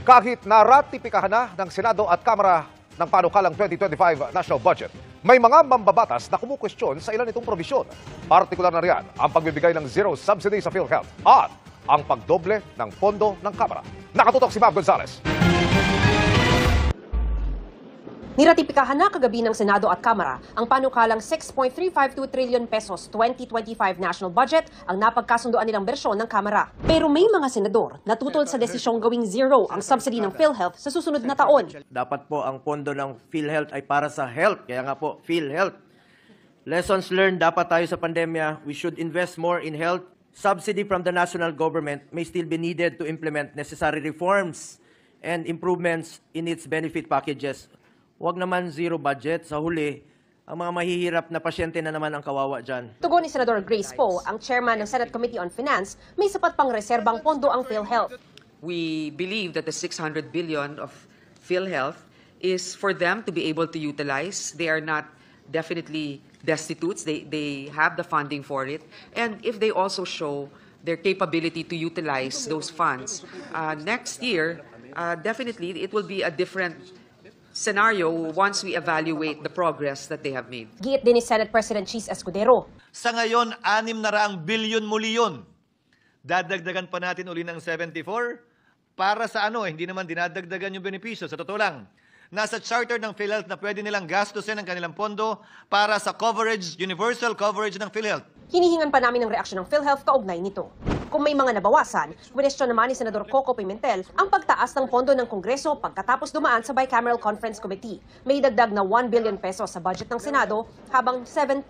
Kahit naratipikahan na ng Senado at Kamara ng panukalang 2025 national budget, may mga mambabatas na kumukwestiyon sa ilan itong probisyon. Partikular na riyan ang pagbibigay ng zero subsidy sa PhilHealth at ang pagdoble ng pondo ng Kamara. Nakatutok si Mav Gonzales. Niratipikahan na kagabi ng Senado at Kamara ang panukalang 6.352 trillion pesos 2025 national budget ang napagkasunduan nilang bersyon ng Kamara. Pero may mga senador na tutol sa desisyong gawing zero ang subsidy ng PhilHealth sa susunod na taon. Dapat po ang pondo ng PhilHealth ay para sa health, kaya nga po PhilHealth. Lessons learned dapat tayo sa pandemya, we should invest more in health. Subsidy from the national government may still be needed to implement necessary reforms and improvements in its benefit packages. Huwag naman zero budget. Sa huli, ang mga mahihirap na pasyente na naman ang kawawa dyan. Tugon ni Senador Grace Poe, ang chairman ng Senate Committee on Finance, may sapat pang reserbang pondo ang PhilHealth. We believe that the 600 billion of PhilHealth is for them to be able to utilize. They are not definitely destitutes. They have the funding for it. And if they also show their capability to utilize those funds, next year, definitely it will be a different scenario once we evaluate the progress that they have made. Giit din ni Senate President Cheese Escudero. Sa ngayon, 600 bilyon muli yun. Dadagdagan pa natin uli ng 74 para sa ano, hindi naman dinadagdagan yung benepisyo. Sa totoo lang, nasa charter ng PhilHealth na pwede nilang gastusin ang kanilang pondo para sa coverage, universal coverage ng PhilHealth. Hinihingan pa namin ng reaksyon ng PhilHealth kaugnay nito. Kung may mga nabawasan, kwestiyon naman ni Senador Coco Pimentel ang pagtaas ng pondo ng Kongreso pagkatapos dumaan sa Bicameral Conference Committee. May dagdag na 1 billion pesos sa budget ng Senado habang 17.3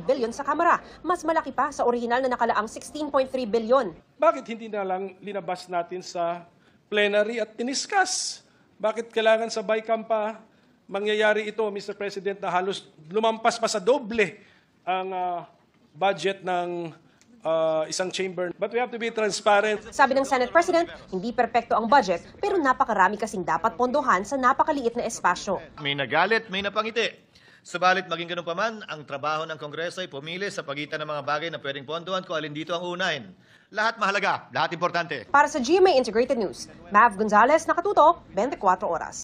billion sa Kamara. Mas malaki pa sa orihinal na nakalaang 16.3 billion. Bakit hindi na lang linabas natin sa plenary at tiniskas? Bakit kailangan sa Bicam pa mangyayari ito, Mr. President, na halos lumampas pa sa doble ang budget ng isang chamber. But we have to be transparent. Sabi ng Senate President, hindi perpekto ang budget pero napakarami kasing dapat pondohan sa napakaliit na espasyo. May nagalit, may napangiti. Subalit maging ganun pa man, ang trabaho ng Kongreso ay pumili sa pagitan ng mga bagay na pwedeng pondohan kung alin dito ang unahin. Lahat mahalaga, lahat importante. Para sa GMA Integrated News, Mav Gonzales, nakatutok, 24 oras.